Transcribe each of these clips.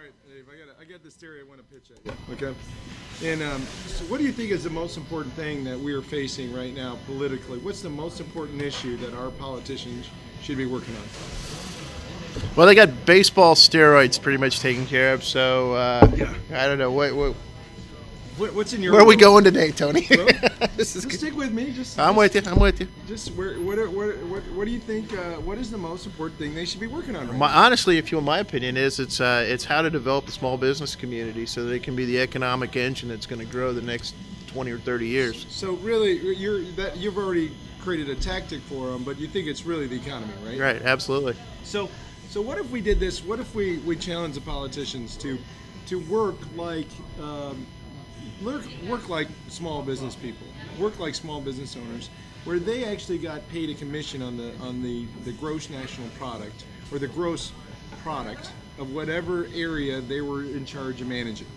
right, Dave, I got this theory I want to pitch at you. Okay. And so what do you think is the most important thing that we are facing right now politically? What's the most important issue that our politicians should be working on? Well, they got baseball steroids pretty much taken care of, so I don't know. What's in your? Where are we going today, Tony? Well, just stick with me. I'm with you. Just what do you think? What is the most important thing they should be working on? Right Honestly, if you want my opinion, it's how to develop the small business community so that it can be the economic engine that's going to grow the next 20 or 30 years. So really, you've already created a tactic for them, but you think it's really the economy, right? Right. Absolutely. So what if we did this? What if we challenge the politicians to work like small business people, work like small business owners, where they actually got paid a commission on the gross national product or the gross product of whatever area they were in charge of managing,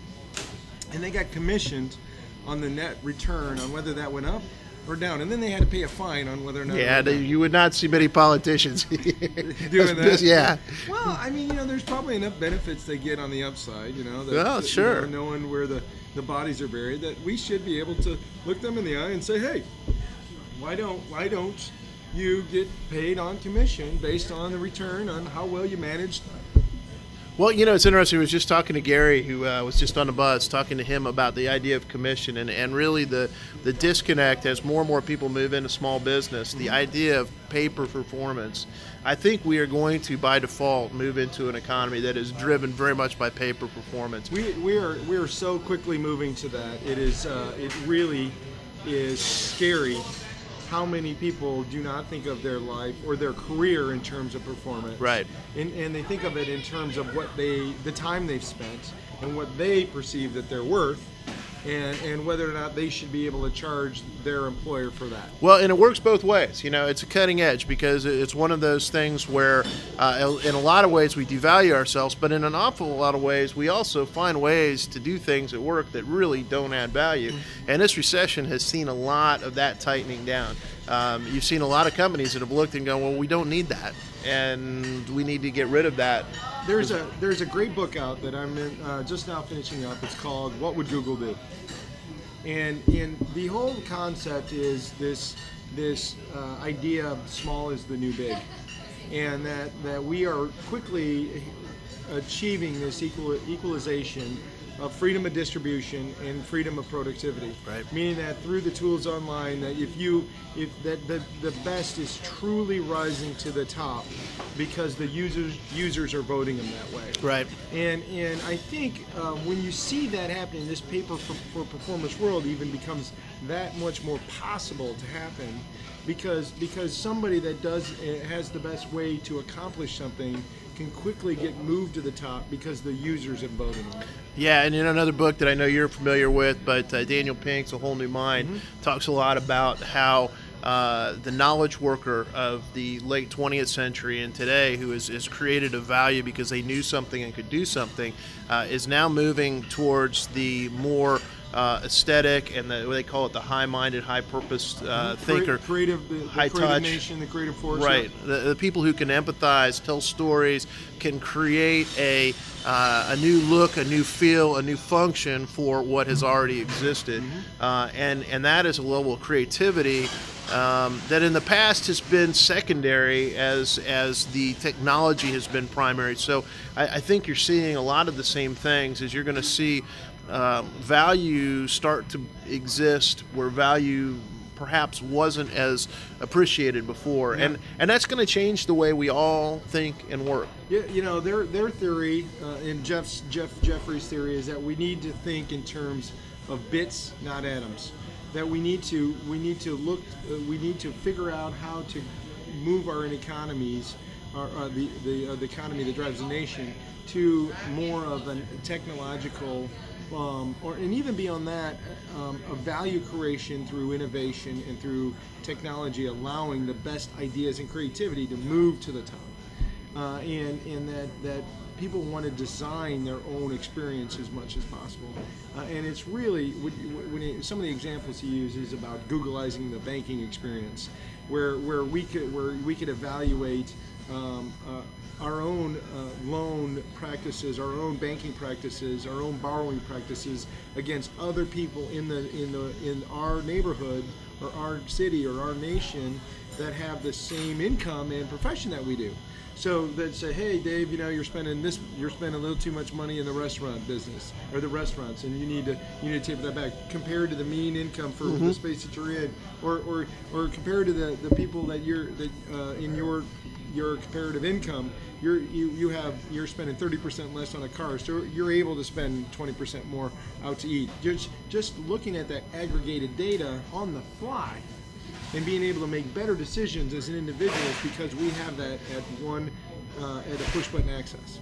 and they got commissioned on the net return on whether that went up or down, and then they had to pay a fine on whether or not. Yeah, you would not see many politicians doing that. Yeah. Well, I mean, there's probably enough benefits they get on the upside. Sure. Knowing where the bodies are buried, that we should be able to look them in the eye and say, hey, why don't you get paid on commission based on the return on how well you managed? Well, it's interesting. I was just talking to Gary, who was just on the bus, talking to him about the idea of commission and really the disconnect as more and more people move into small business, the idea of pay per performance. I think we are going to, by default, move into an economy that is driven very much by pay per performance. We are so quickly moving to that. It really is scary how many people do not think of their life or their career in terms of performance. Right. And they think of it in terms of the time they've spent and what they perceive that they're worth, and whether or not they should be able to charge their employer for that. Well, and it works both ways. It's a cutting edge because it's one of those things where in a lot of ways we devalue ourselves, but in an awful lot of ways we also find ways to do things at work that really don't add value. And this recession has seen a lot of that tightening down. You've seen a lot of companies that have looked and gone, well, we don't need that, and we need to get rid of that. There's a great book out that I'm just now finishing up. It's called What Would Google Do? And the whole concept is this idea of small is the new big, and that we are quickly achieving this equalization of freedom of distribution and freedom of productivity. Right. Meaning that through the tools online, that the best is truly rising to the top because the users are voting them that way. Right. And I think when you see that happening, this paper for performance world even becomes that much more possible to happen because somebody that has the best way to accomplish something can quickly get moved to the top because the users have voted on it. Yeah, and in another book that I know you're familiar with, but Daniel Pink's A Whole New Mind talks a lot about how the knowledge worker of the late 20th century and today, who has created a value because they knew something and could do something, is now moving towards the more aesthetic and what they call it the high-minded, high-purposed thinker, high touch, nation, the creative force. Right, the people who can empathize, tell stories, can create a new look, a new feel, a new function for what has already existed, and that is a level of creativity that in the past has been secondary as the technology has been primary. So I think you're seeing a lot of the same things as you're going to see value start to exist where value perhaps wasn't as appreciated before, and that's going to change the way we all think and work. Yeah, their theory and Jeffrey's theory is that we need to think in terms of bits, not atoms. That we need to figure out how to move our economies, the economy that drives the nation, to more of a technological, and even beyond that, a value creation through innovation and through technology, allowing the best ideas and creativity to move to the top, and that people want to design their own experience as much as possible. And it's really, some of the examples he uses about Googleizing the banking experience, where we could evaluate our own loan practices, our own banking practices, our own borrowing practices against other people in our neighborhood or our city or our nation that have the same income and profession that we do. So they'd say, hey Dave, you're spending a little too much money in the restaurant business or the restaurants, and you need to taper that back compared to the mean income for the space that you're in, or compared to the people that in your comparative income, you're spending 30% less on a car, so you're able to spend 20% more out to eat. Just looking at that aggregated data on the fly and being able to make better decisions as an individual because we have that at a push button access.